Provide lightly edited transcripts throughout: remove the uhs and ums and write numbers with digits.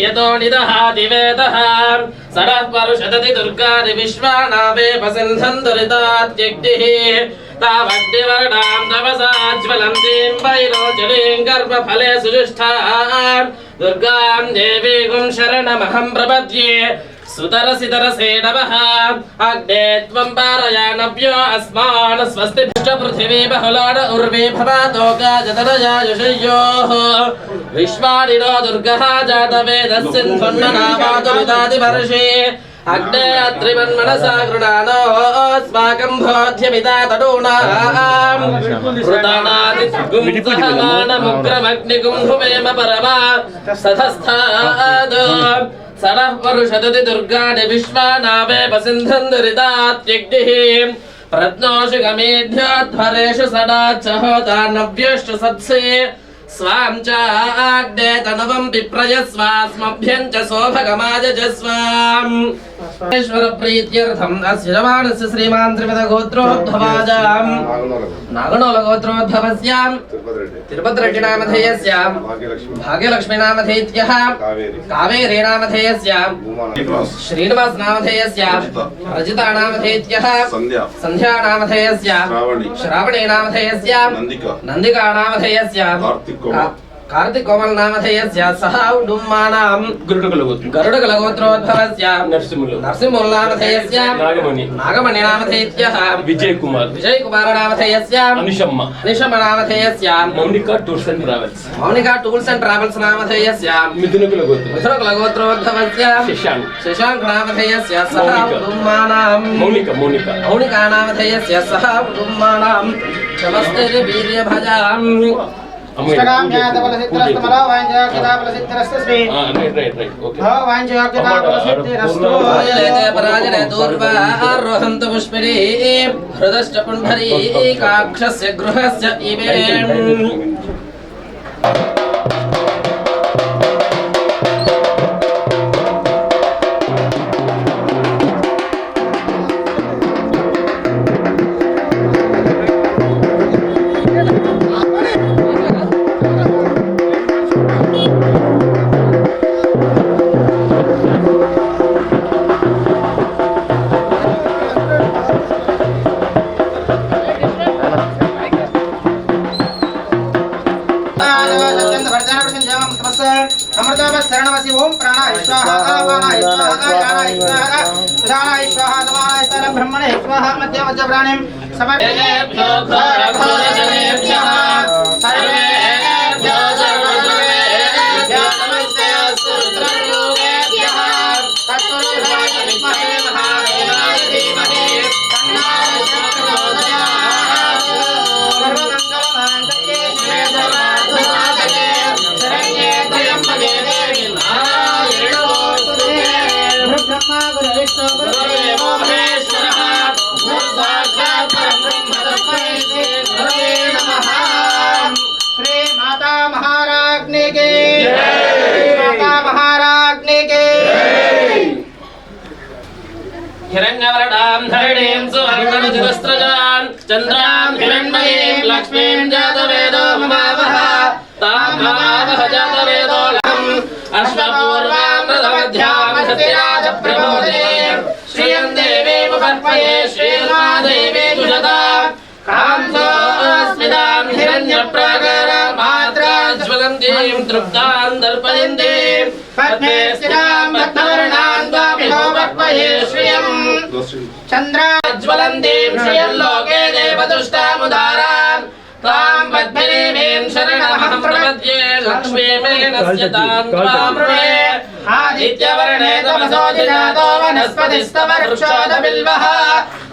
यतो निदहाति वेदः सरः परुषदति दुर्गादि विश्वानावे वसिन्धन् दुरितात्यग्निः तावग्निवर्णां तपसा ज्वलन्तीं वैरोचलीं गर्भफले सुजुष्टां दुर्गां देवीं शरणमहं प्रपद्ये सुतरसितरसे नमः अग्ने त्वं पारयानव्यो अस्मान् स्वस्ति पृथिवी बहुलान उर्वी भवातो गाजतनया यशयोः विश्वानिनो दुर्गः जातवेदस्सिन्धुन्ननामातुरितादिवर्षे अग्ने अत्रिमन्मनसा गृणानो अस्माकं बोध्यमिता तनूनाम् कृतानादिगुंसहमानमुग्रमग्निगुंहुवेम परमा सधस्थाद् सरः परुषदति दुर्गाणि विश्वानावे वसिन्धन् दुरितात्यग्निः प्रज्ञोषिगमेध्योध्वरेषु सदाच्छहोतान्नव्यष्ट सत्से स्वां च आग्ने तनवं विप्रयस्वास्मभ्यं च सौभगमाजस्वाम् ईश्वर प्रीत्यर्थम् अस्य जवानस्य श्रीमान् त्रिपदगोत्रोद्भवाजां नागणोलगोत्रोद्भवस्यां तिरुपतिरेड्डिनामधेयस्यां भाग्यलक्ष्मीनामधेयः कावेरीनामधेयस्यां श्रीनिवासनामधेयस्यां रजितानामधेयः सन्ध्यानामधेयस्यां श्रावणीनामधेयस्यां नन्दिकानामधेयस्यां कार्तिक कोमल नामधेयस्य सह उडुम्मानां गरुडकुलगोत्रोद्भवस्य नरसिंहमुल नामधेयस्य नागमणि नामधेयः विजय कुमार नामधेयस्य अनिशम्मा नामधेयस्य मौनिका टूर्स एंड ट्रैवल्स नामधेयस्य मिथुनकुलगोत्रोद्भवस्य शशांक नामधेयस्य सह उडुम्मानां मौनिका नामधेयस्य सह उडुम्मानां नमस्ते वीर्यभजां इष्टकाम न्यायबलसिद्धरस्तमला वाञ्छाकिताबलसिद्धरस्त श्री ओके वाञ्छाकिताबलसिद्धरस्तो लेते पराजने दूर्वा आरोहन्त पुष्पिणी हृदश्च पुण्डरी काक्षस्य गृहस्य इमे शरणवसी ओम प्राणाय स्वाहा आवानाय स्वाहा ज्ञानाय स्वाहा उदानाय स्वाहा समानाय स्वाहा ब्रह्मणे स्वाहा मध्य मध्य प्राणिं समर्पयामि घोरघोरजनेभ्यः सर्वेभ्यो सर्वजनेभ्यो नमस्ते अस्तु रुद्रलोकेभ्यः तत्पुरुषाय विद्महे महादेवाय धीमहि तन्नो प्रचोदयात् सर्वमङ्गलमाङ्गल्ये शिवे सर्वार्थसाधके शरण्ये त्र्यम्बके देवी ब्रह्मा गुरु विष्णु गुरुदेवो महेश्वरः गुरुसाक्षात् परब्रह्म तस्मै श्री गुरवे नमः। श्री माता महाराज्ञी की जय। माता महाराज्ञी की जय। हिरण्यवर्णां धरणीं सुवर्णविधुस्त्रजां चन्द्रां हिरण्मयीं लक्ष्मीं जातवेदो ममावह तां ममावह जातवेदोऽहम् अश्वपूर्वां रथमध्यां सत्याज प्रबोधे श्रियं देवीमुपह्वये श्रीर्मादेवी तुषता कांसोऽस्मितां हिरण्यप्राकारां मात्राज्वलन्तीं तृप्तां दर्पयन्तीं पद्मे स्थितां भक्तवर्णां त्वामिहोपह्वये श्रियं चन्द्राज्वलन्तीं श्रियं लोके देवदुष्टामुदारां तां पद्मिनीं शरणमहं प्रपद्ये लक्ष्मीमेनस्य तां त्वां वृणे आदित्यवर्णे तपसोऽधिजातो वनस्पतिस्तव वृक्षोदबिल्वः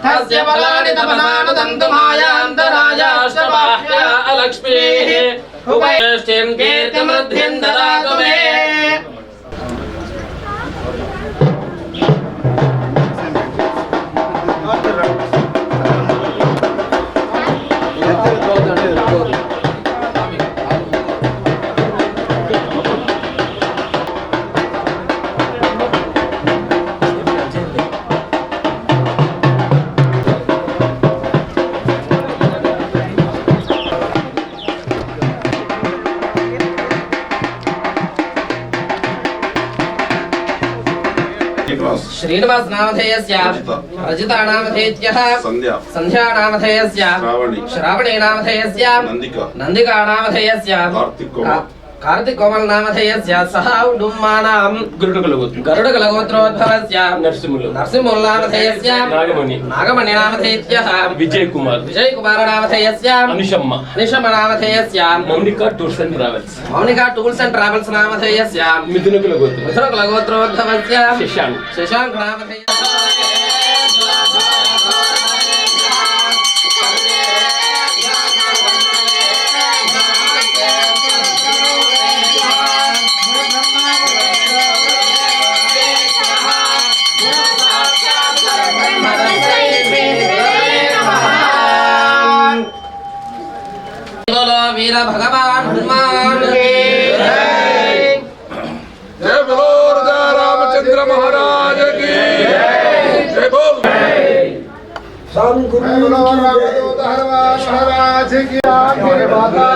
तस्य फलानि तपसानुदन्तु मायान्तरायाश्रबाह्या अलक्ष्मीः उभयष्टिं कीर्तिमृद्धिं ददातु मे। श्रीनिवास नामधेयस्य रजिता नामधेयः संध्या नामधेयस्य श्रावणी नामधेयस्य नंदिका नामधेयस्य कार्तिक कोमल नामधेयस्य सह उडुम्मानां गरुडकलगोत्रोद्भवस्य नरसिंहमुल नामधेयस्य नागमणि नामधेयस्य विजय कुमार नामधेयस्य अनिशम्म नामधेयस्य मौनिका टूर्स एंड ट्रैवल्स नामधेयस्य मिथुन कुलगोत्रोद्भवस्य शशांक नामधेयस्य वीर भगवान हनुमान की जय बोलो राजा रामचंद्र महाराज की जय बोल स्वामी गुरु महाराज की माता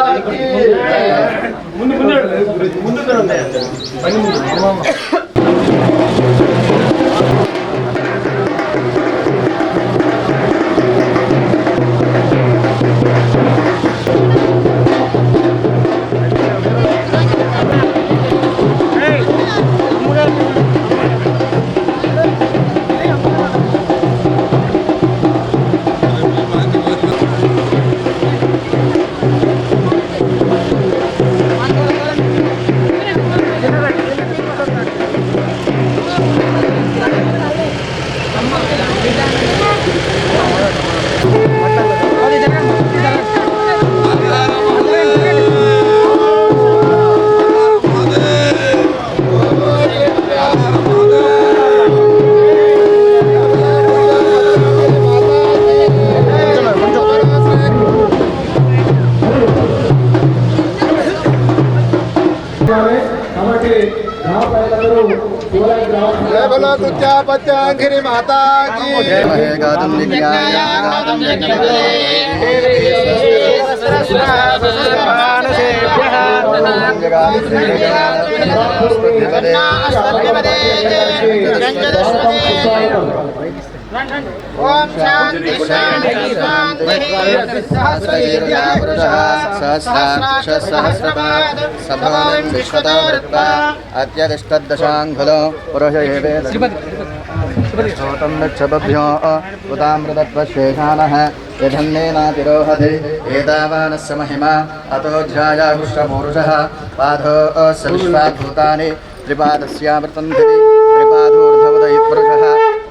की जय बोलो कुच्चा बच्चांगिरी माता की ओम शांति शांति सहस्रपाद सभां विश्वतोरुत्वा अत्यधिष्ठदशांगुलो पुरुष एवेदं दक्षभ्यो उदामृतत्वशेषानः यधन्नेनातिरोहति एतावानस्य महिमा अतो ध्यायाहुष्टपूरुषः पादो स विश्वाभूतानि त्रिपादस्यामृतन्ति त्रिपादोर्धवदयि पुरुषः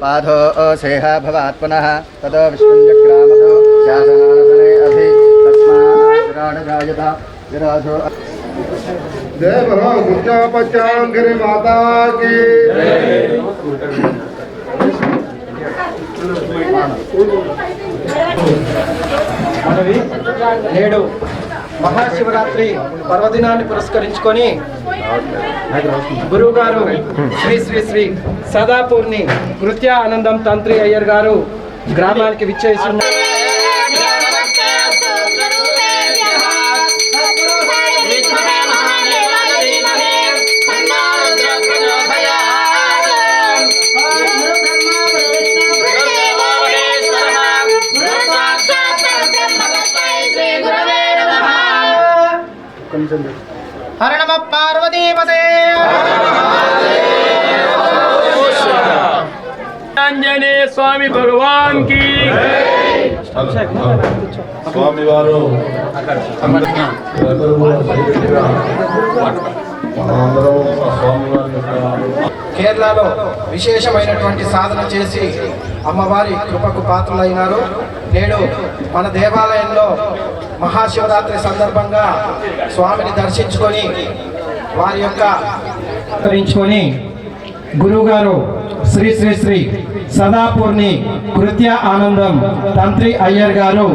पादो सेहा भवात् पुनः ततो विष्णुञ्जग्रामतो जातनासने अधि तस्मात् विराजो जय बोलो गुच्चा पच्चांगिरी माता की నేడు మహాశివరాత్రి పర్వదినాన్ని పురస్కరించుకొని గురువు గారు శ్రీ శ్రీ శ్రీ సదాపూర్ణి కృత్య ఆనందం తంత్రి అయ్యర్ గారు గ్రామానికి విచ్చేస్తున్నారు. हर नमः पार्वती पते आंजनेय स्वामी भगवान की स्वामी वारो కేరళలో విశేషమైనటువంటి సాధన చేసి అమ్మవారి కృపకు పాత్రులైనారు. నేడు మన దేవాలయంలో మహాశివరాత్రి సందర్భంగా స్వామిని దర్శించుకొని వారి యొక్క గురువు గారు శ్రీ శ్రీ శ్రీ సదాపూర్ణి కృత్య ఆనందం తంత్రి అయ్యర్ గారు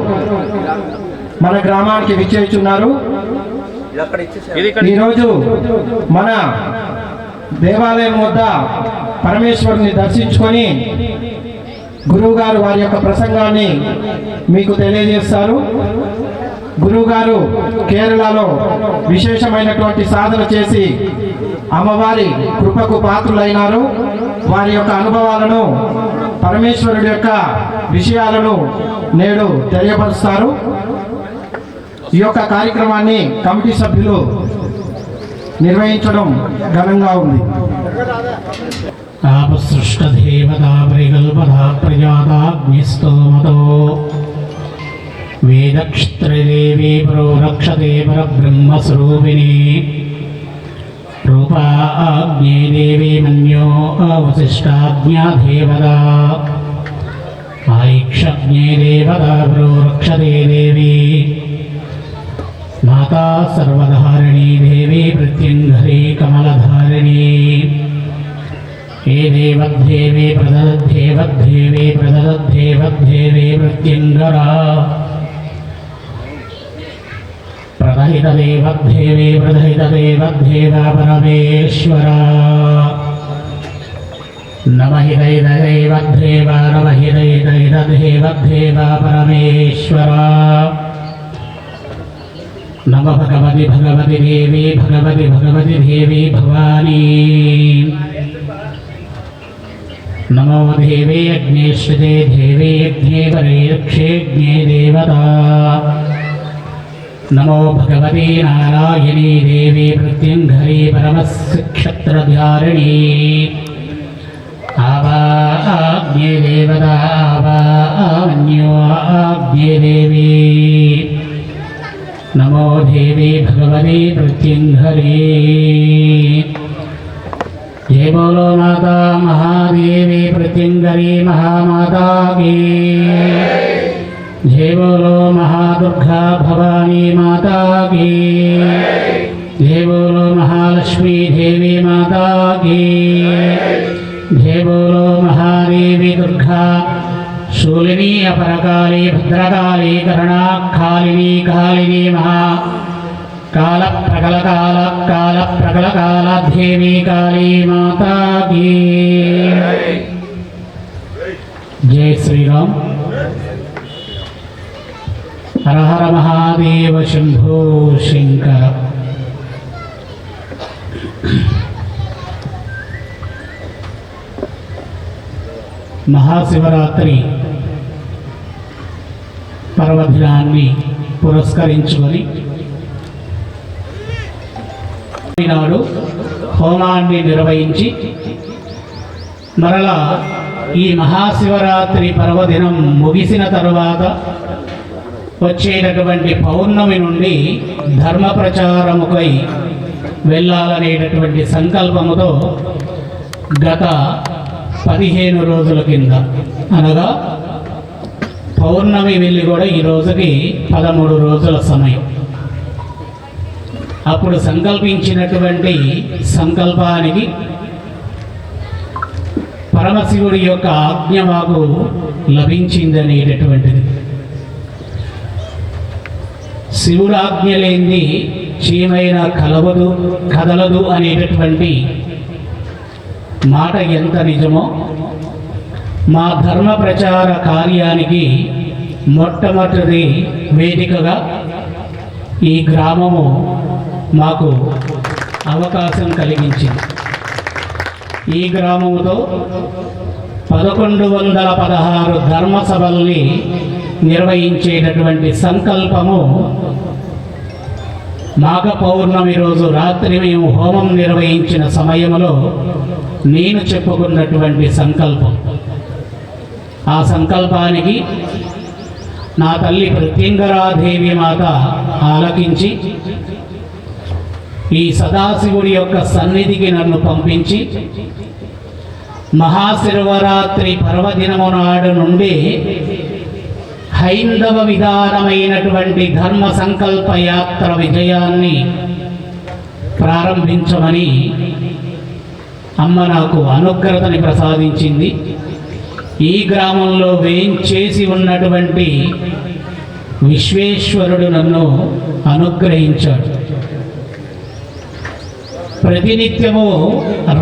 మన గ్రామానికి విచ్చేస్తున్నారు. ఈరోజు మన దేవాలయం వద్ద పరమేశ్వరుని దర్శించుకొని గురువు గారు వారి యొక్క ప్రసంగాన్ని మీకు తెలియజేస్తారు. గురువుగారు కేరళలో విశేషమైనటువంటి సాధన చేసి అమ్మవారి కృపకు పాత్రులైనారు. వారి యొక్క అనుభవాలను, పరమేశ్వరుడి యొక్క విషయాలను నేడు తెలియపరుస్తారు. ఈ యొక్క కార్యక్రమాన్ని కమిటీ సభ్యులు నిర్వహించడం ఘనంగా ఉంది. ఆపసృష్టదేవతా పరికల్పదా ప్రజాతాగ్నిస్తోమతో వేదక్షత్రదేవీ ప్రోరక్షతే పరబ్రహ్మస్వరూపిణి రూపాగ్నే దేవీ మన్యో అవశిష్టాజ్ఞాదేవతా ఐక్షజ్ఞే దేవతా ప్రోరక్షతే దేవీ మాతా సర్వధారిణీ దేవీ ప్రత్యంగరీ కమలధారిణీ ఏ దేవద్దేవీ ప్రదద్దేవద్దేవీ ప్రదద్దేవద్దేవీ ప్రత్యంగరా ప్రదహితదేవద్దేవీ ప్రదహితదేవద్దేవ పరమేశ్వరా నమహితైతదేవద్దేవ నమహితైతైతదేవద్దేవ పరమేశ్వరా నమ భగవతి భగవతి దేవి భగవతి భగవతి దేవి భవానీ నమో దేవే అగ్నేశ్వతే దేవే యజ్ఞే పరిరక్షేజ్ఞే దేవతా నమో భగవతి నారాయణీ దేవి ప్రత్యంగరీ పరమక్షత్రధారిణీ ఆవాజ్ఞే దేవతా ఆవాన్యో ఆజ్ఞే దేవీ नमो देवी भगवती प्रत्यंगरी जय बोलो माता महादेवी प्रत्यंगरी महामाता की जय बोलो महादुर्गा भवानी माता की जय बोलो महालक्ष्मी देवी माता की जय बोलो महादेवी दुर्गा शूलिनी अपरकाली भद्रकाली कर्णाकालिनी कालिनी महा काल प्रकल काल देवी काली माता की जय श्री राम। हर हर महादेव शंभो शंकर। महाशिवरात्रि పర్వదినాన్ని పురస్కరించుకొని నాడు హోమాన్ని నిర్వహించి మరలా ఈ మహాశివరాత్రి పర్వదినం ముగిసిన తరువాత వచ్చేటటువంటి పౌర్ణమి నుండి ధర్మ ప్రచారముకై వెళ్ళాలనేటటువంటి సంకల్పముతో గత 15 రోజుల కింద అనగా పౌర్ణమి వెళ్ళి కూడా ఈ రోజుకి 13 రోజుల సమయం. అప్పుడు సంకల్పించినటువంటి సంకల్పానికి పరమశివుడి యొక్క ఆజ్ఞ మాకు లభించిందనేటటువంటిది. శివుడు ఆజ్ఞ లేనిది చీమైనా కదలదు అనేటటువంటి మాట ఎంత నిజమో మా ధర్మ ప్రచార కార్యానికి మొట్టమొదటి వేదికగా ఈ గ్రామము మాకు అవకాశం కలిగించింది. ఈ గ్రామముతో 1116 ధర్మ సభల్ని నిర్వహించేటటువంటి సంకల్పము మాఘ పౌర్ణమి రోజు రాత్రి మేము హోమం నిర్వహించిన సమయంలో నేను చెప్పుకున్నటువంటి సంకల్పం. ఆ సంకల్పానికి నా తల్లి ప్రత్యంగరాదేవి మాత ఆలకించి ఈ సదాశివుడి యొక్క సన్నిధికి నన్ను పంపించి మహాశివరాత్రి పర్వదినము నాడు నుండి హైందవ విధానమైనటువంటి ధర్మ సంకల్ప యాత్ర విజయాన్ని ప్రారంభించమని అమ్మ నాకు అనుగ్రతని ప్రసాదించింది. ఈ గ్రామంలో వేయించేసి ఉన్నటువంటి విశ్వేశ్వరుడు నన్ను అనుగ్రహించాడు. ప్రతినిత్యము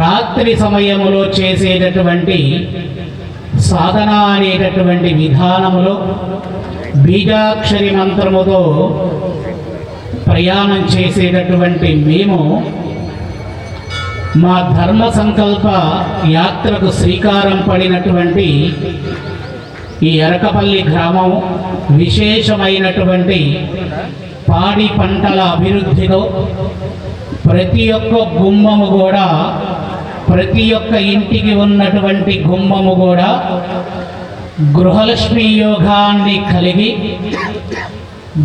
రాత్రి సమయములో చేసేటటువంటి సాధన అనేటటువంటి విధానములో బీజాక్షరి మంత్రముతో ప్రయాణం చేసేటటువంటి మేము మా ధర్మ సంకల్ప యాత్రకు శ్రీకారం పడినటువంటి ఈ ఎరకపల్లి గ్రామం విశేషమైనటువంటి పాడి పంటల అభివృద్ధిలో ప్రతి ఒక్క గుమ్మము కూడా, ప్రతి ఒక్క ఇంటికి ఉన్నటువంటి గుమ్మము కూడా గృహలక్ష్మి యోగాన్ని కలిగి,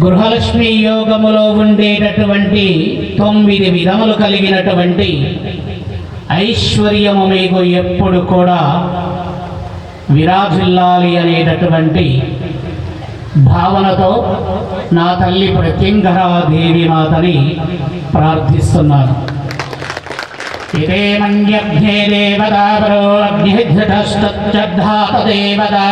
గృహలక్ష్మి యోగములో ఉండేటటువంటి 9 విధములు కలిగినటువంటి ఐశ్వర్యము మీకు ఎప్పుడు కూడా విరాజిల్లాలి అనేటటువంటి భావనతో నా తల్లి ప్రత్యంగరాదేవి మాతని ప్రార్థిస్తున్నాను. ఇదే మన్యగ్నే దేవతా పరో అగ్నిధృతశ్చద్ధాత దేవతా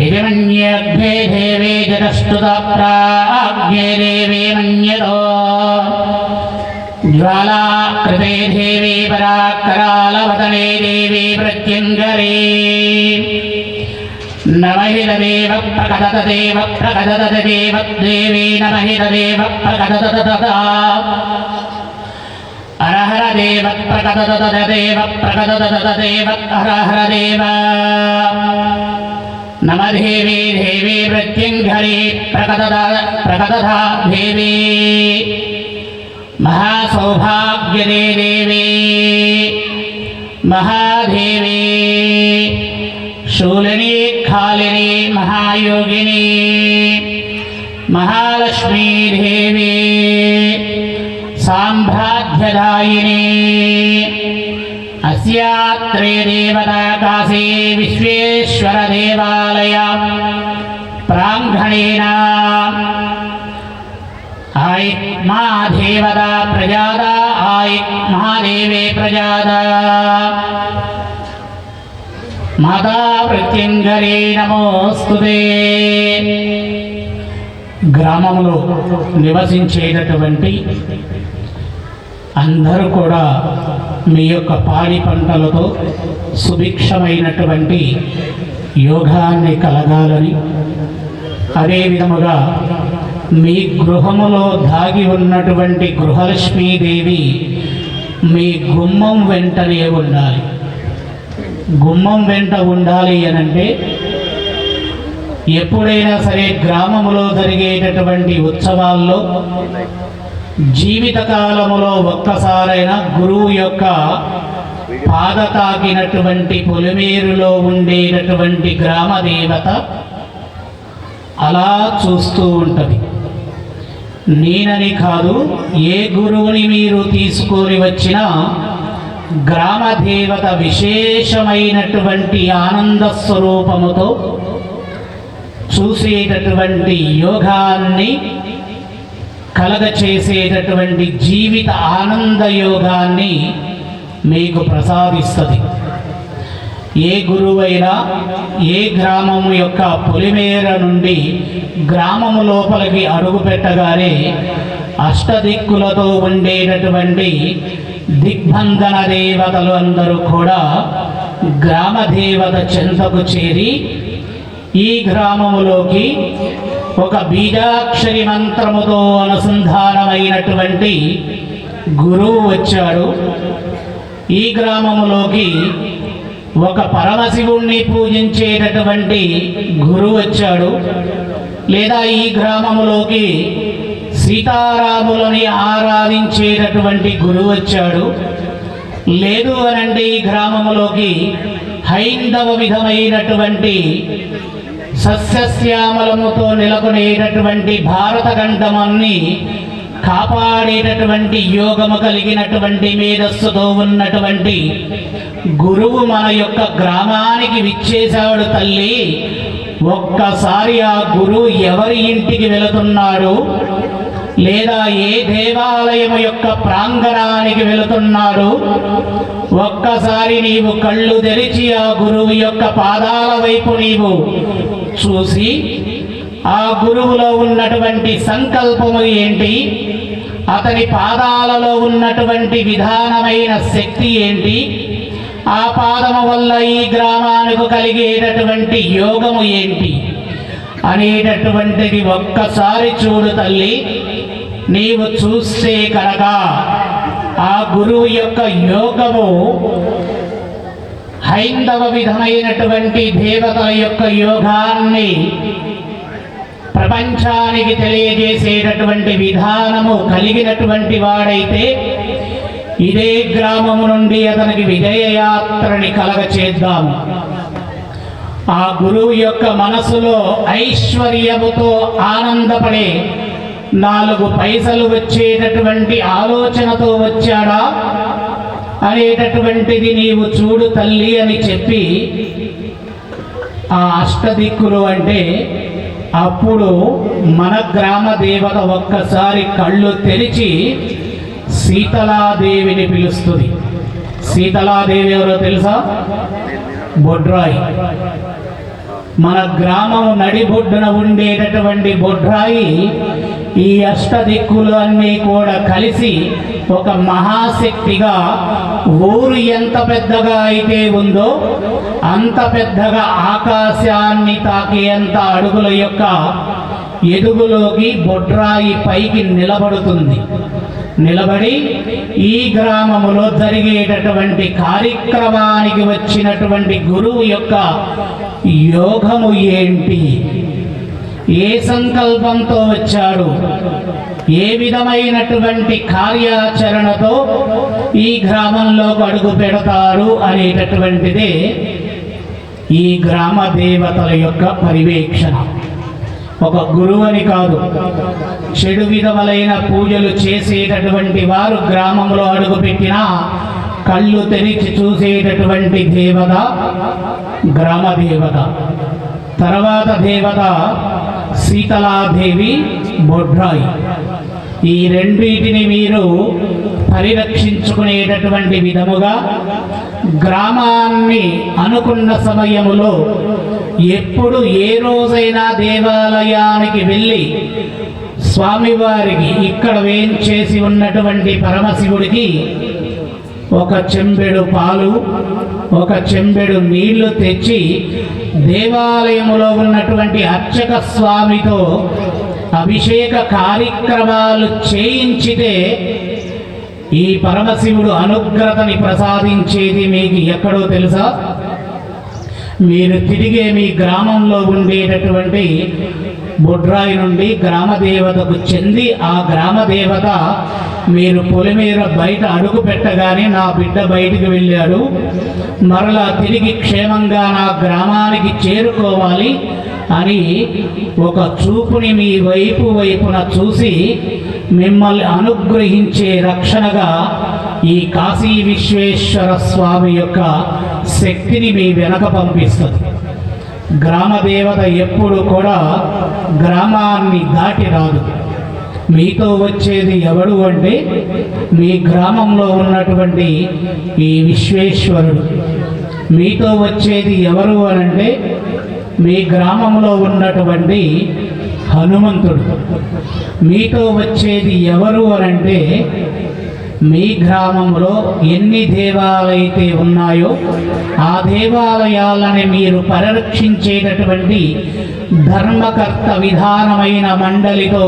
ఇది మన్యగ్నే దేవే జగస్తుత ప్రాగ్నే దేవే మన్యతో జ్వాలాకృతే దేవీ పరాకరాళవదనే దేవీ ప్రత్యంగరే నమహిరదేవ ప్రకటతదేవ ప్రకటతదేవ దేవీ నమహిరదేవ ప్రకటతతత హరహరదేవ ప్రకటతతదేవ ప్రకటతతదేవ హరహరదేవ నమదేవీ దేవీ ప్రత్యంగరే ప్రకటతా దేవీ महासौभाग्यदे देवी महादेवी शूलिनी खालिनी महायोगिनी महालक्ष्मी देवी साम्राज्यदायिनी अस्यात्रे देवता काशी विश्वेश्वर देवालय प्रांगणेन आय महादेवता प्रजादा आय महादेवे प्रजादा माता प्रत्यंगरे नमोस्तुते. గ్రామంలో నివసించేటటువంటి అందరూ కూడా మీ యొక్క పాడి పంటలతో సుభిక్షమైనటువంటి యోగాన్ని కలగాలని, అదే విధముగా మీ గృహములో దాగి ఉన్నటువంటి గృహలక్ష్మీదేవి మీ గుమ్మం వెంటనే ఉండాలి. గుమ్మం వెంట ఉండాలి అనంటే ఎప్పుడైనా సరే గ్రామములో జరిగేటటువంటి ఉత్సవాల్లో జీవితకాలములో ఒక్కసారైనా గురువు యొక్క పాద తాకినటువంటి పొలిమేరులో ఉండేటటువంటి గ్రామ దేవత అలా చూస్తూ ఉంటుంది. నేనని కాదు, ఏ గురువుని మీరు తీసుకొని వచ్చినా గ్రామ దేవత విశేషమైనటువంటి ఆనంద స్వరూపముతో చూసేటటువంటి యోగాన్ని కలగచేసేటటువంటి జీవిత ఆనంద యోగాన్ని మీకు ప్రసాదిస్తుంది. ఏ గురువైనా ఏ గ్రామం యొక్క పొలిమేర నుండి గ్రామము లోపలికి అడుగు పెట్టగానే అష్టదిక్కులతో ఉండేటటువంటి దిగ్బంధన దేవతలు అందరూ కూడా గ్రామ దేవత చెంతకు చేరి ఈ గ్రామములోకి ఒక బీజాక్షరి మంత్రముతో అనుసంధానమైనటువంటి గురువు వచ్చాడు. ఈ గ్రామములోకి ఒక పరమశివుణ్ణి పూజించేటటువంటి గురువు వచ్చాడు. లేదా ఈ గ్రామములోకి సీతారాములని ఆరాధించేటటువంటి గురువు వచ్చాడు. లేదు అనంటే ఈ గ్రామములోకి హైందవ విధమైనటువంటి సస్యశ్యామలముతో నెలకొనేటటువంటి భారత ఖండమాన్ని కాపాడేటటువంటి యోగము కలిగినటువంటి మేధస్సుతో ఉన్నటువంటి గురువు మన యొక్క గ్రామానికి విచ్చేశాడు. తల్లి, ఒక్కసారి ఆ గురువు ఎవరి ఇంటికి వెళుతున్నాడు, లేదా ఏ దేవాలయం యొక్క ప్రాంగణానికి వెళుతున్నాడు, ఒక్కసారి నీవు కళ్ళు తెరిచి ఆ గురువు యొక్క పాదాల వైపు నీవు చూసి ఆ గురువులో ఉన్నటువంటి సంకల్పము ఏంటి, అతని పాదాలలో ఉన్నటువంటి విధానమైన శక్తి ఏంటి, ఆ పాదము వల్ల ఈ గ్రామానికి కలిగేటటువంటి యోగము ఏంటి అనేటటువంటిది ఒక్కసారి చూడు తల్లి. నీవు చూస్తే కనుక ఆ గురువు యొక్క యోగము హైందవ విధమైనటువంటి దేవతల యొక్క యోగాన్ని ప్రపంచానికి తెలియజేసేటటువంటి విధానము కలిగినటువంటి వాడైతే ఇదే గ్రామము నుండి అతనికి విజయయాత్రని కలగచేద్దాము. ఆ గురువు యొక్క మనసులో ఐశ్వర్యముతో ఆనందపడే 4 పైసలు వచ్చేటటువంటి ఆలోచనతో వచ్చాడా అనేటటువంటిది నీవు చూడు తల్లి అని చెప్పి ఆ అష్టదిక్కులు అంటే అప్పుడు మన గ్రామ దేవత ఒక్కసారి కళ్ళు తెరిచి శీతలాదేవిని పిలుస్తుంది. శీతలాదేవి ఎవరో తెలుసా? బొడ్రాయి. మన గ్రామం నడిబొడ్డున ఉండేటటువంటి బొడ్రాయి ఈ అష్టదిక్కులు అన్నీ కూడా కలిసి ఒక మహాశక్తిగా ఊరు ఎంత పెద్దగా అయితే ఉందో అంత పెద్దగా ఆకాశాన్ని తాకేంత అడుగుల యొక్క ఎదుగులోకి బొడ్రాయి పైకి నిలబడుతుంది. నిలబడి ఈ గ్రామములో జరిగేటటువంటి కార్యక్రమానికి వచ్చినటువంటి గురువు యొక్క యోగము ఏంటి, ఏ సంకల్పంతో వచ్చాడు, ఏ విధమైనటువంటి కార్యాచరణతో ఈ గ్రామంలోకి అడుగు పెడతారు అనేటటువంటిదే ఈ గ్రామ దేవతల యొక్క పర్యవేక్షణ. ఒక గురువు అని కాదు, చెడు విధములైన పూజలు చేసేటటువంటి వారు గ్రామంలో అడుగుపెట్టినా కళ్ళు తెరిచి చూసేటటువంటి దేవత గ్రామ దేవత. తర్వాత దేవత శీతలాదేవి, బొడ్రాయి. ఈ రెండింటిని మీరు పరిరక్షించుకునేటటువంటి విధముగా గ్రామాన్ని అనుకున్న సమయములో ఎప్పుడు ఏ రోజైనా దేవాలయానికి వెళ్ళి స్వామివారికి ఇక్కడ వేంచేసి ఉన్నటువంటి పరమశివుడికి ఒక చెంబెడు పాలు, ఒక చెంబెడు నీళ్లు తెచ్చి దేవాలయములో ఉన్నటువంటి అర్చక స్వామితో అభిషేక కార్యక్రమాలు చేయించితే ఈ పరమశివుడు అనుగ్రతని ప్రసాదించేది మీకు ఎక్కడో తెలుసా? మీరు తిరిగే మీ గ్రామంలో ఉండేటటువంటి బొడ్రాయి నుండి గ్రామదేవతకు చెంది ఆ గ్రామదేవత మీరు పొలిమేర బయట అడుగు పెట్టగానే నా బిడ్డ బయటికి వెళ్ళాడు, మరలా తిరిగి క్షేమంగా నా గ్రామానికి చేరుకోవాలి అని ఒక చూపుని మీ వైపున చూసి మిమ్మల్ని అనుగ్రహించే రక్షణగా ఈ కాశీ విశ్వేశ్వర స్వామి యొక్క శక్తిని మీ వెనక పంపిస్తుంది. గ్రామదేవత ఎప్పుడు కూడా గ్రామాన్ని దాటి రాదు. మీతో వచ్చేది ఎవడు అంటే మీ గ్రామంలో ఉన్నటువంటి ఈ విశ్వేశ్వరుడు. మీతో వచ్చేది ఎవరు అనంటే మీ గ్రామంలో ఉన్నటువంటి హనుమంతుడు. మీతో వచ్చేది ఎవరు అనంటే మీ గ్రామంలో ఎన్ని దేవాలయాలైతే ఉన్నాయో ఆ దేవాలయాలని మీరు పరిరక్షించేటటువంటి ధర్మకర్త విధానమైన మండలితో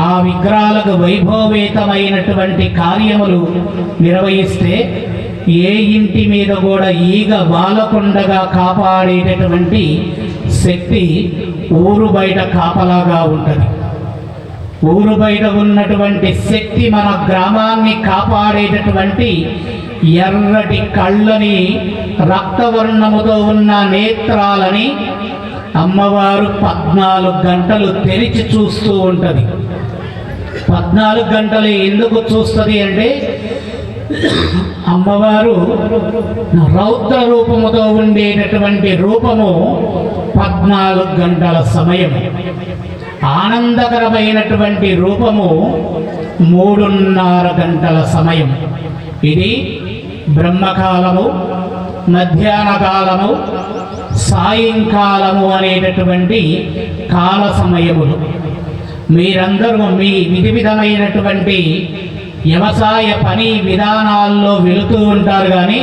ఆ విగ్రహాలకు వైభవేతమైనటువంటి కార్యములు నిర్వహిస్తే ఏ ఇంటి మీద కూడా ఈగ వాలకుండగా కాపాడేటటువంటి శక్తి ఊరు బయట కాపలాగా ఉంటుంది. ఊరు బయట ఉన్నటువంటి శక్తి మన గ్రామాన్ని కాపాడేటటువంటి ఎర్రటి కళ్ళని, రక్తవర్ణముతో ఉన్న నేత్రాలని అమ్మవారు 14 గంటలు తెరిచి చూస్తూ ఉంటుంది. 14 గంటలు ఎందుకు చూస్తుంది అంటే అమ్మవారు రౌద్ర రూపముతో ఉండేటటువంటి రూపము 14 గంటల సమయం, ఆనందకరమైనటువంటి రూపము 3:30 గంటల సమయం. ఇది బ్రహ్మకాలము, మధ్యాహ్న కాలము, సాయంకాలము అనేటటువంటి కాల సమయములు. మీరందరూ మీ విధమైనటువంటి వ్యవసాయ పని విధానాల్లో వెళుతూ ఉంటారు, కానీ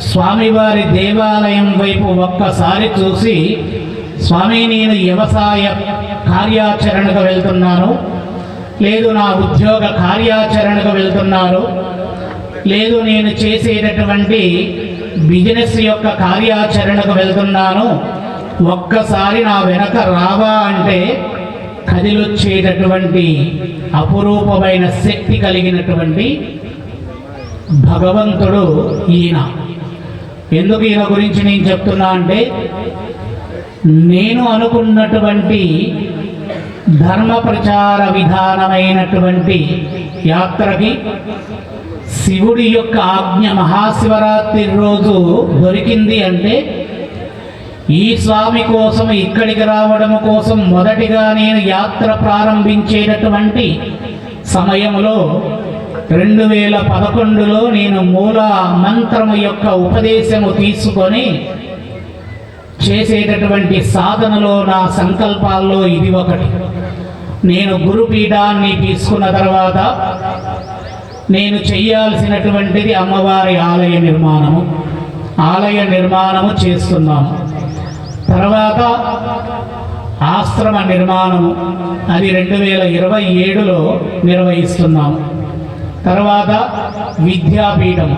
స్వామివారి దేవాలయం వైపు ఒక్కసారి చూసి స్వామి నేను వ్యవసాయ కార్యాచరణకు వెళ్తున్నాను, లేదు నా ఉద్యోగ కార్యాచరణకు వెళ్తున్నాను, లేదు నేను చేసేటటువంటి బిజినెస్ యొక్క కార్యాచరణకు వెళ్తున్నాను, ఒక్కసారి నా వెనక రావా అంటే కదిలొచ్చేటటువంటి అపురూపమైన శక్తి కలిగినటువంటి భగవంతుడు ఈయన. ఎందుకు ఈయన గురించి నేను చెప్తున్నా అంటే, నేను అనుకున్నటువంటి ధర్మ ప్రచార విధానమైనటువంటి యాత్రకి శివుడి యొక్క ఆజ్ఞ మహాశివరాత్రి రోజు దొరికింది అంటే, ఈ స్వామి కోసం ఇక్కడికి రావడం కోసం మొదటిగా నేను యాత్ర ప్రారంభించేటటువంటి సమయంలో 2011లో నేను మూల మంత్రము యొక్క ఉపదేశము తీసుకొని చేసేటటువంటి సాధనలో నా సంకల్పాల్లో ఇది ఒకటి. నేను గురుపీఠాన్ని తీసుకున్న తర్వాత నేను చేయాల్సినటువంటిది అమ్మవారి ఆలయ నిర్మాణము చేస్తున్నాము. తర్వాత ఆశ్రమ నిర్మాణము అది 2027లో నిర్వహిస్తున్నాము. తర్వాత విద్యాపీఠము,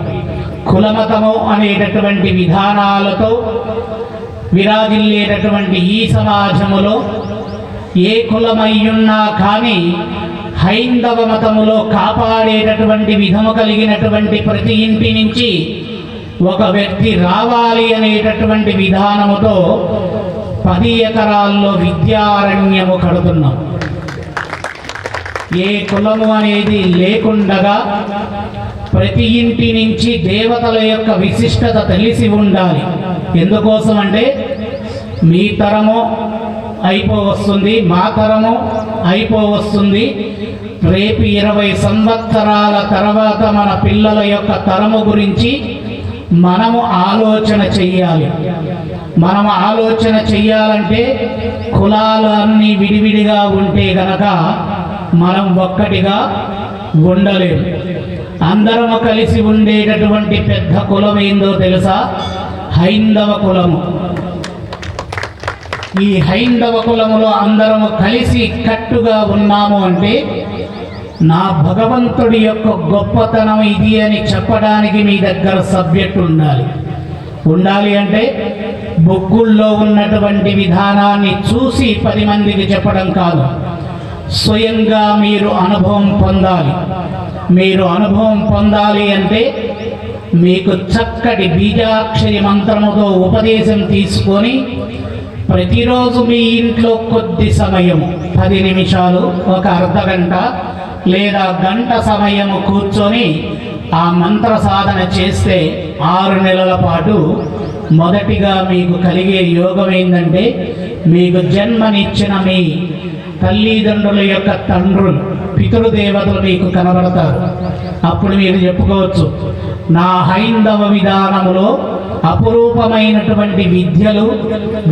కులమతము అనేటటువంటి విధానాలతో విరాజిల్లేటటువంటి ఈ సమాజములో ఏ కులమయ్యున్నా కానీ హైందవ మతములో కాపాడేటటువంటి విధము కలిగినటువంటి ప్రతి ఇంటి నుంచి ఒక వ్యక్తి రావాలి అనేటటువంటి విధానముతో 10 ఎకరాల్లో విద్యారణ్యము కడుతున్నాం. ఏ కులము అనేది లేకుండగా ప్రతి ఇంటి నుంచి దేవతల యొక్క విశిష్టత తెలిసి ఉండాలి. ఎందుకోసం అంటే మీ తరము అయిపోవస్తుంది, మా తరము అయిపోవస్తుంది. రేపు 20 సంవత్సరాల తర్వాత మన పిల్లల యొక్క తరము గురించి మనము ఆలోచన చెయ్యాలి. మనం ఆలోచన చెయ్యాలంటే కులాలు అన్నీ విడివిడిగా ఉంటే గనక మనం ఒక్కటిగా ఉండలేము. అందరము కలిసి ఉండేటటువంటి పెద్ద కులం ఏందో తెలుసా? హైందవ కులము. ఈ హైందవ కులములో అందరము కలిసి కట్టుగా ఉన్నాము అంటే నా భగవంతుడి యొక్క గొప్పతనం ఇది అని చెప్పడానికి మీ దగ్గర సబ్జెక్ట్ ఉండాలి అంటే బొగ్గుల్లో ఉన్నటువంటి విధానాన్ని చూసి 10 మందికి చెప్పడం కాదు, స్వయంగా మీరు అనుభవం పొందాలి. మీరు అనుభవం పొందాలి అంటే మీకు చక్కటి బీజాక్షరి మంత్రముతో ఉపదేశం తీసుకొని ప్రతిరోజు మీ ఇంట్లో కొద్ది సమయము 10 నిమిషాలు, ఒక అర్ధ గంట లేదా గంట సమయము కూర్చొని ఆ మంత్ర సాధన చేస్తే 6 నెలల పాటు మొదటిగా మీకు కలిగే యోగం ఏంటంటే, మీకు జన్మనిచ్చిన మీ తల్లిదండ్రుల యొక్క తండ్రులు, పితృదేవతలు మీకు కనబడతారు. అప్పుడు మీరు చెప్పుకోవచ్చు, నా హైందవ విధానములో అపురూపమైనటువంటి విద్యలు,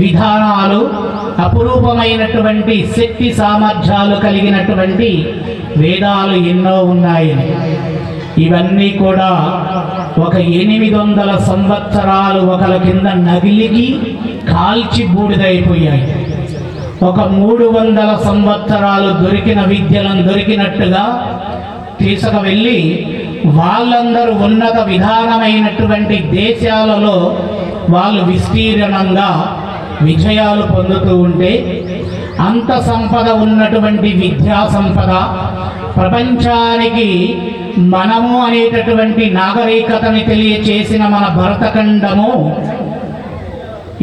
విధానాలు, అపురూపమైనటువంటి శక్తి సామర్థ్యాలు కలిగినటువంటి వేదాలు ఎన్నో ఉన్నాయని. ఇవన్నీ కూడా ఒక 800 సంవత్సరాలు ఒకల కింద నగిలికి కాల్చి బూడిదైపోయాయి. ఒక 300 సంవత్సరాలు దొరికిన విద్యలను దొరికినట్టుగా తీసుకువెళ్ళి వాళ్ళందరూ ఉన్నత విధానమైనటువంటి దేశాలలో వాళ్ళు విస్తీర్ణంగా విజయాలు పొందుతూ ఉంటే, అంత సంపద ఉన్నటువంటి విద్యా సంపద ప్రపంచానికి మనము అనేటటువంటి నాగరికతని తెలియచేసిన మన భరతఖండము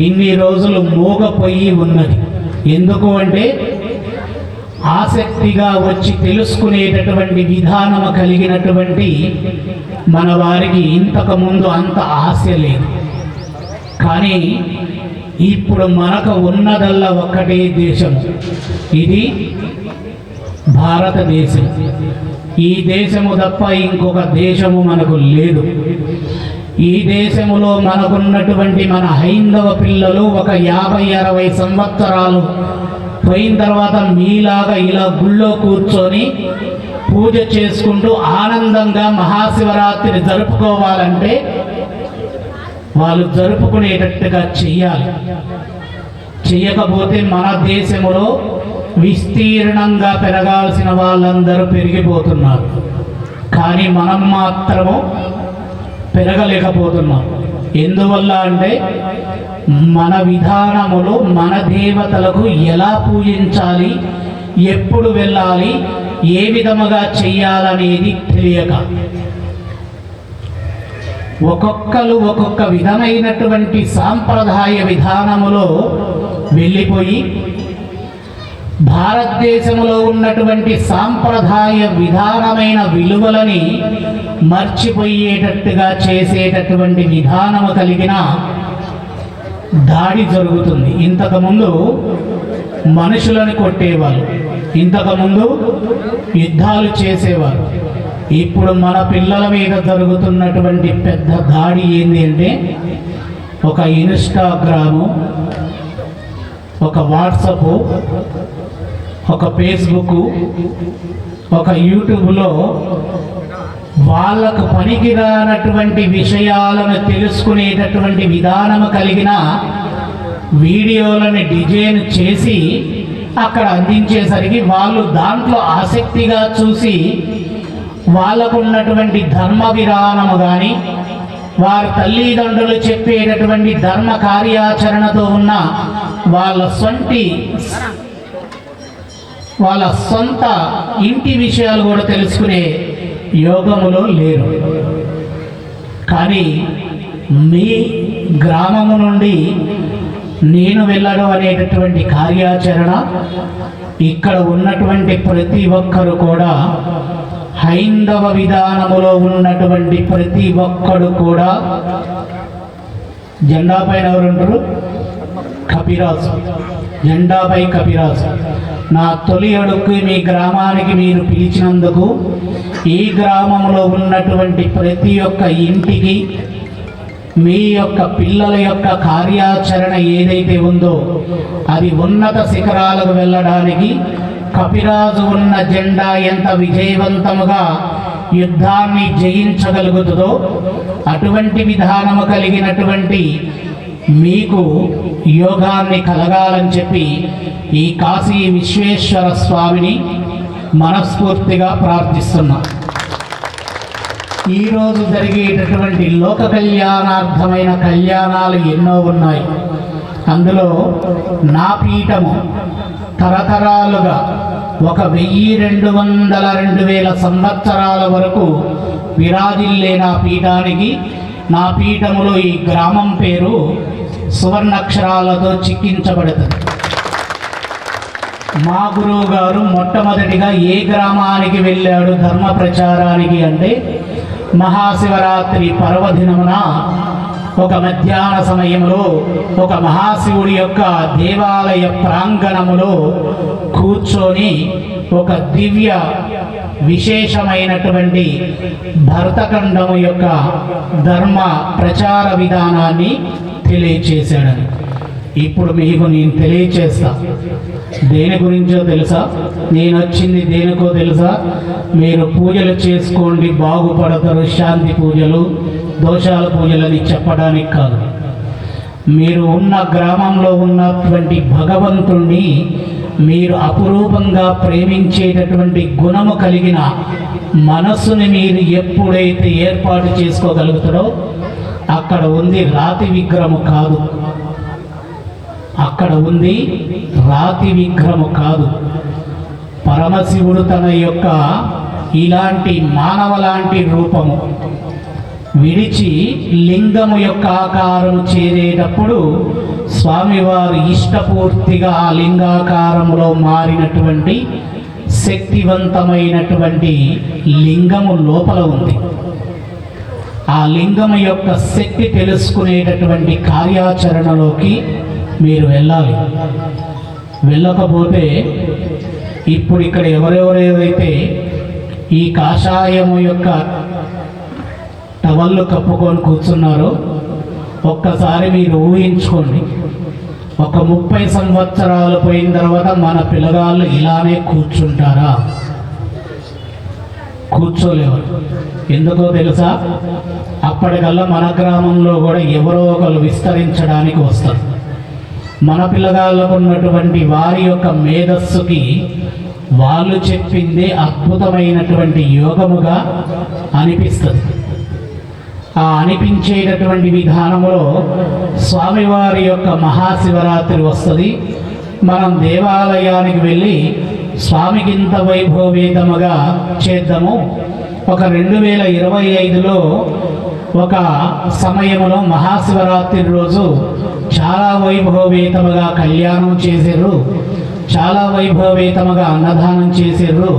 ఇన్ని రోజులు మూగపోయి ఉన్నది. ఎందుకు అంటే ఆసక్తిగా వచ్చి తెలుసుకునేటటువంటి విధానము కలిగినటువంటి మన వారికి ఇంతకుముందు అంత ఆశ లేదు. కానీ ఇప్పుడు మనకు ఉన్నదల్లా ఒక్కటే దేశం, ఇది భారతదేశం. ఈ దేశము తప్ప ఇంకొక దేశము మనకు లేదు. ఈ దేశములో మనకున్నటువంటి మన హైందవ పిల్లలు ఒక 50-60 సంవత్సరాలు పోయిన తర్వాత మీలాగా ఇలా గుళ్ళో కూర్చొని పూజ చేసుకుంటూ ఆనందంగా మహాశివరాత్రి జరుపుకోవాలంటే వాళ్ళు జరుపుకునేటట్టుగా చెయ్యాలి. చేయకపోతే మన దేశంలో విస్తీర్ణంగా పెరగాల్సిన వాళ్ళందరూ పెరిగిపోతున్నారు, కానీ మనం మాత్రము పెరగలేకపోతున్నాం. ఎందువల్ల అంటే మన విధానములో మన దేవతలకు ఎలా పూజించాలి, ఎప్పుడు వెళ్ళాలి, ఏ విధముగా చెయ్యాలనేది తెలియక ఒక్కొక్కరు ఒక్కొక్క విధమైనటువంటి సాంప్రదాయ విధానములో వెళ్ళిపోయి భారతదేశంలో ఉన్నటువంటి సాంప్రదాయ విధానమైన విలువలని మర్చిపోయేటట్టుగా చేసేటటువంటి విధానము కలిగిన దాడి జరుగుతుంది. ఇంతకుముందు మనుషులను కొట్టేవాళ్ళు, ఇంతకుముందు యుద్ధాలు చేసేవారు. ఇప్పుడు మన పిల్లల మీద జరుగుతున్నటువంటి పెద్ద దాడి ఏంటి అంటే ఒక ఇన్స్టాగ్రాము, ఒక వాట్సప్, ఒక ఫేస్బుక్, ఒక యూట్యూబ్లో వాళ్ళకు పనికిరానటువంటి విషయాలను తెలుసుకునేటటువంటి విధానము కలిగిన వీడియోలను డిజైన్ చేసి అక్కడ అందించేసరికి వాళ్ళు దాంట్లో ఆసక్తిగా చూసి వాళ్ళకు ఉన్నటువంటి ధర్మ విధానము కానీ వారి తల్లిదండ్రులు చెప్పేటటువంటి ధర్మ కార్యాచరణతో ఉన్న వాళ్ళ సొంత ఇంటి విషయాలు కూడా తెలుసుకునే యోగములో లేరు. కానీ మీ గ్రామము నుండి నేను వెళ్ళడం అనేటటువంటి కార్యాచరణ ఇక్కడ ఉన్నటువంటి ప్రతి ఒక్కరు కూడా హైందవ విధానములో ఉన్నటువంటి ప్రతి ఒక్కడు కూడా జెండా పైన ఎవరుంటారు? కపిరాజు, జెండాపై కపిరాజు. నా తొలి అడుగు మీ గ్రామానికి మీరు పిలిచినందుకు ఈ గ్రామంలో ఉన్నటువంటి ప్రతి ఒక్క ఇంటికి మీ యొక్క పిల్లల యొక్క కార్యాచరణ ఏదైతే ఉందో అది ఉన్నత శిఖరాలకు వెళ్ళడానికి కపిరాజు ఉన్న జెండా ఎంత విజయవంతముగా యుద్ధాన్ని జయించగలుగుతుందో అటువంటి విధానము కలిగినటువంటి మీకు యోగాన్ని కలగాలని చెప్పి ఈ కాశీ విశ్వేశ్వర స్వామిని మనస్ఫూర్తిగా ప్రార్థిస్తున్నాం. ఈరోజు జరిగేటటువంటి లోక కళ్యాణార్థమైన కళ్యాణాలు ఎన్నో ఉన్నాయి. అందులో నా పీఠము తరతరాలుగా 1200 సంవత్సరాల వరకు విరాజిల్లే నా పీఠానికి, నా పీఠములో ఈ గ్రామం పేరు సువర్ణాక్షరాలతో చిక్కించబడుతుంది. మా గురువు గారు మొట్టమొదటిగా ఏ గ్రామానికి వెళ్ళాడు ధర్మ ప్రచారానికి అంటే మహాశివరాత్రి పర్వదినమున ఒక మధ్యాహ్న సమయంలో ఒక మహాశివుడి యొక్క దేవాలయ ప్రాంగణములో కూర్చొని ఒక దివ్య విశేషమైనటువంటి భరతఖండము యొక్క ధర్మ ప్రచార విధానాన్ని తెలియచేశాడని. ఇప్పుడు మీకు నేను తెలియచేస్తా. దేని గురించో తెలుసా? నేను వచ్చింది దేనికో తెలుసా? మీరు పూజలు చేసుకోండి బాగుపడతారు, శాంతి పూజలు, దోషాల పూజలని చెప్పడానికి కాదు. మీరు ఉన్న గ్రామంలో ఉన్నటువంటి భగవంతుణ్ణి మీరు అపురూపంగా ప్రేమించేటటువంటి గుణము కలిగిన మనస్సుని మీరు ఎప్పుడైతే ఏర్పాటు చేసుకోగలుగుతారో అక్కడ ఉంది రాతి విగ్రహము కాదు, అక్కడ ఉంది రాతి విగ్రహము కాదు. పరమశివుడు తన యొక్క ఇలాంటి మానవ లాంటి రూపము విడిచి లింగము యొక్క ఆకారం చేరేటప్పుడు స్వామివారు ఇష్టపూర్తిగా ఆ లింగాకారములో మారినటువంటి శక్తివంతమైనటువంటి లింగము లోపల ఉంది. ఆ లింగము యొక్క శక్తి తెలుసుకునేటటువంటి కార్యాచరణలోకి మీరు వెళ్ళాలి. వెళ్ళకపోతే ఇప్పుడు ఇక్కడ ఎవరెవరైతే ఈ కాషాయము యొక్క టవళ్ళు కప్పుకొని కూర్చున్నారో ఒక్కసారి మీరు ఊహించుకోండి. ఒక 30 సంవత్సరాలు పోయిన తర్వాత మన పిల్లగాళ్ళు ఇలానే కూర్చుంటారా? కూర్చోలేరు. ఎందుకో తెలుసా? అప్పటికల్లా మన గ్రామంలో కూడా ఎవరో ఒకరు విస్తరించడానికి వస్తారు. మన పిల్లగాళ్ళకు ఉన్నటువంటి వారి యొక్క మేధస్సుకి వాళ్ళు చెప్పిందే అద్భుతమైనటువంటి యోగముగా అనిపిస్తుంది. ఆ అనిపించేటటువంటి విధానంలో స్వామివారి యొక్క మహాశివరాత్రి వస్తుంది. మనం దేవాలయానికి వెళ్ళి స్వామికి ఇంత వైభవేతముగా చేద్దాము. ఒక 2025లో ఒక సమయంలో మహాశివరాత్రి రోజు చాలా వైభవేతముగా కళ్యాణం చేశారు, చాలా వైభవేతముగా అన్నదానం చేశారు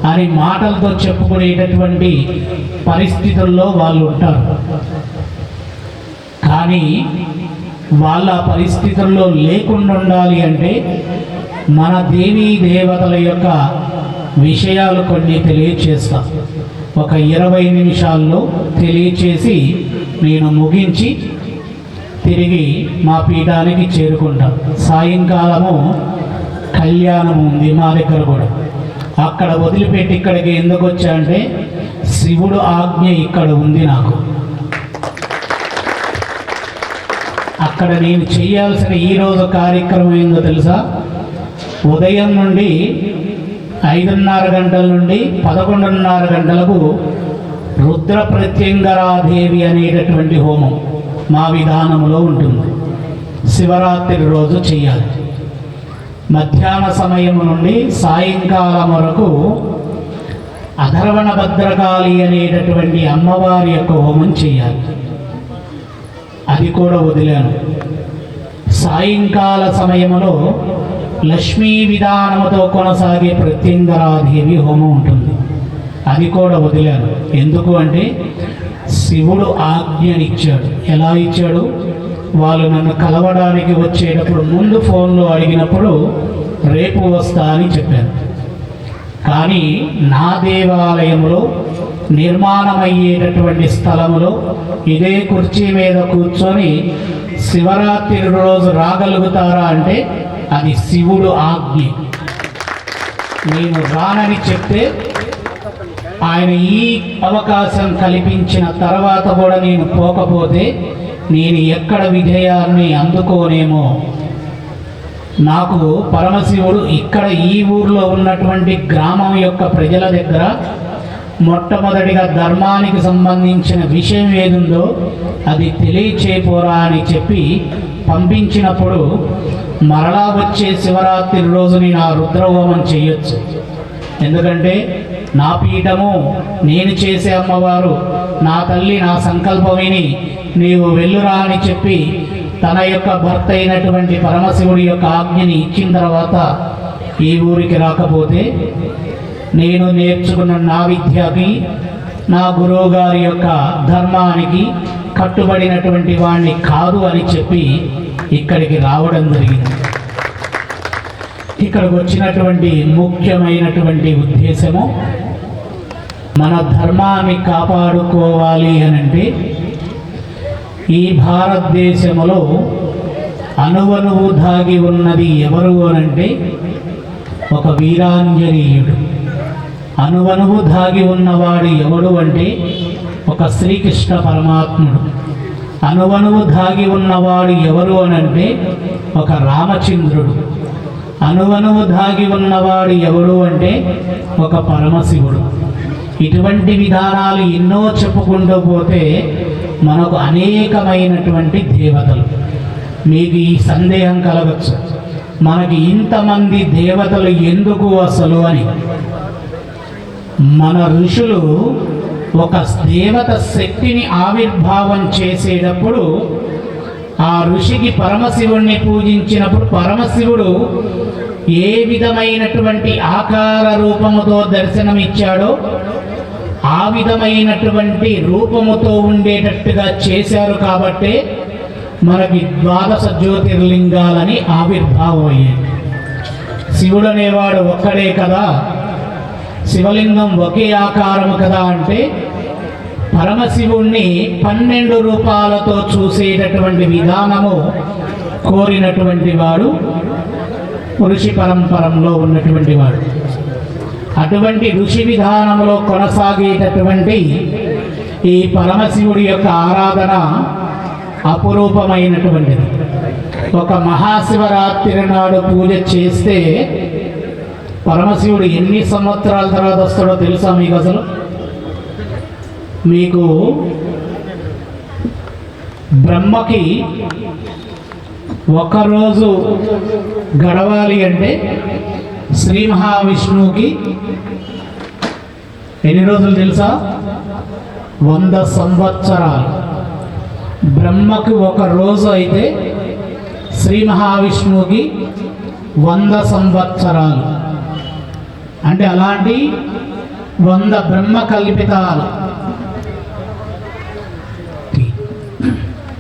అని మాటలతో చెప్పుకునేటటువంటి పరిస్థితుల్లో వాళ్ళు ఉంటారు. కానీ వాళ్ళ పరిస్థితుల్లో లేకుండా ఉండాలి అంటే మన దేవీ దేవతల యొక్క విషయాలు కొన్ని తెలియచేస్తాం. ఒక 20 నిమిషాల్లో తెలియచేసి నేను ముగించి తిరిగి మా పీఠానికి చేరుకుంటాం. సాయంకాలము కళ్యాణం ఉంది మా దగ్గర కూడా. అక్కడ వదిలిపెట్టి ఇక్కడికి ఎందుకు వచ్చా అంటే శివుడు ఆజ్ఞ ఇక్కడ ఉంది నాకు. అక్కడ నేను చేయాల్సిన ఈరోజు కార్యక్రమం ఏందో తెలుసా? ఉదయం నుండి 5:30 గంటల నుండి 11:30 గంటలకు రుద్ర ప్రత్యంగరాదేవి అనేటటువంటి హోమం మా విధానంలో ఉంటుంది. శివరాత్రి రోజు చేయాలి. మధ్యాహ్న సమయం నుండి సాయంకాలం వరకు అధర్వణ భద్రకాళి అనేటటువంటి అమ్మవారి యొక్క హోమం చేయాలి. అది కూడా వదిలాను. సాయంకాల సమయంలో లక్ష్మీ విధానముతో కొనసాగే ప్రత్యంగరాదేవి హోమం ఉంటుంది. అది కూడా వదిలాను. ఎందుకు అంటే శివుడు ఆజ్ఞనిచ్చాడు. ఎలా ఇచ్చాడు? వాళ్ళు నన్ను కలవడానికి వచ్చేటప్పుడు ముందు ఫోన్లో అడిగినప్పుడు రేపు వస్తా అని చెప్పాను. కానీ నా దేవాలయంలో నిర్మాణమయ్యేటటువంటి స్థలంలో ఇదే కుర్చీ మీద కూర్చొని శివరాత్రి రోజు రాగలుగుతారా అంటే అది శివుడు ఆజ్ఞ. నేను రానని చెప్తే ఆయన ఈ అవకాశం కల్పించిన తర్వాత కూడా నేను పోకపోతే నేను ఎక్కడ విజయాన్ని అందుకోనేమో. నాకు పరమశివుడు ఇక్కడ ఈ ఊర్లో ఉన్నటువంటి గ్రామం యొక్క ప్రజల దగ్గర మొట్టమొదటిగా ధర్మానికి సంబంధించిన విషయం ఏదుందో అది తెలియచేపోరా అని చెప్పి పంపించినప్పుడు మరలా వచ్చే శివరాత్రి రోజు నేను ఆ రుద్రహోమం చేయొచ్చు. ఎందుకంటే నా పీఠము, నేను చేసే అమ్మవారు, నా తల్లి నా సంకల్పమిని నీవు వెళ్ళురా అని చెప్పి తన యొక్క భర్త అయినటువంటి పరమశివుడి యొక్క ఆజ్ఞని ఇచ్చిన తర్వాత ఈ ఊరికి రాకపోతే నేను నేర్చుకున్న నా విద్యకి, నా గురువు గారి యొక్క ధర్మానికి కట్టుబడినటువంటి వాణ్ణి కాదు అని చెప్పి ఇక్కడికి రావడం జరిగింది. ఇక్కడికి వచ్చినటువంటి ముఖ్యమైనటువంటి ఉద్దేశము మన ధర్మాన్ని కాపాడుకోవాలి అనంటే ఈ భారతదేశంలో అణువణువు దాగి ఉన్నది ఎవరు అనంటే ఒక వీరాంజనేయుడు. అణువణువు దాగి ఉన్నవాడు ఎవడు అంటే ఒక శ్రీకృష్ణ పరమాత్ముడు. అణువణువు దాగి ఉన్నవాడు ఎవరు అనంటే ఒక రామచంద్రుడు. అణువణువు దాగి ఉన్నవాడు ఎవడు అంటే ఒక పరమశివుడు. ఇటువంటి విధానాలు ఎన్నో చెప్పుకుంటూ పోతే మనకు అనేకమైనటువంటి దేవతలు. మీకు ఈ సందేహం కలగచ్చు, మనకి ఇంతమంది దేవతలు ఎందుకు అసలు అని. మన ఋషులు ఒక దేవత శక్తిని ఆవిర్భావం చేసేటప్పుడు ఆ ఋషికి పరమశివుణ్ణి పూజించినప్పుడు పరమశివుడు ఏ విధమైనటువంటి ఆకార రూపముతో దర్శనమిచ్చాడో ఆ విధమైనటువంటి రూపముతో ఉండేటట్టుగా చేశారు. కాబట్టి మనకి 12 జ్యోతిర్లింగాలని ఆవిర్భావం అయ్యాయి. శివుడు అనేవాడు ఒక్కడే కదా, శివలింగం ఒకే ఆకారము కదా అంటే పరమశివుణ్ణి 12 రూపాలతో చూసేటటువంటి విధానము కోరినటువంటి వాడు ఋషి పరంపరంలో ఉన్నటువంటి వాడు. అటువంటి ఋషి విధానంలో కొనసాగేటటువంటి ఈ పరమశివుడి యొక్క ఆరాధన అపురూపమైనటువంటిది. ఒక మహాశివరాత్రి నాడు పూజ చేస్తే పరమశివుడు ఎన్ని సంవత్సరాల తర్వాత వస్తాడో తెలుసా మీకు? అసలు మీకు బ్రహ్మకి ఒకరోజు గడవాలి అంటే శ్రీ మహావిష్ణువుకి ఎన్ని రోజులు తెలుసా? 100 సంవత్సరాలు. బ్రహ్మకి ఒక రోజు అయితే శ్రీ మహావిష్ణువుకి 100 సంవత్సరాలు. అంటే అలాంటి 100 బ్రహ్మ కల్పితాలు